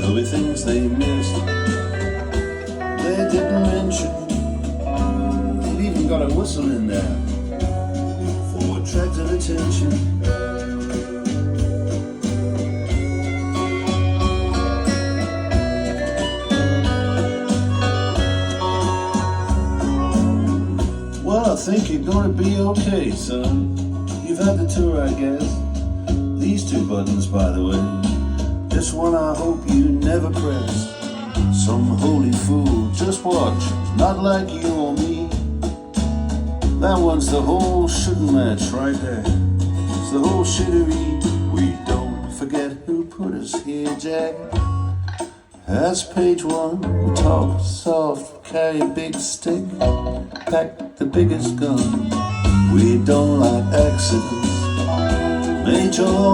there'll be things they missed. They didn't mention they've even got a whistle in there for attracting attention. Well, I think you're gonna be okay, son. You've had the tour, I guess. These two buttons, by the way, this one I hope you never press. Some holy fool, just watch, not like you or me. That one's the whole shouldn't match right there. It's the whole shittery. We don't forget who put us here, Jack. That's page one. We talk soft, carry a big stick, pack the biggest gun. We don't like accidents, major.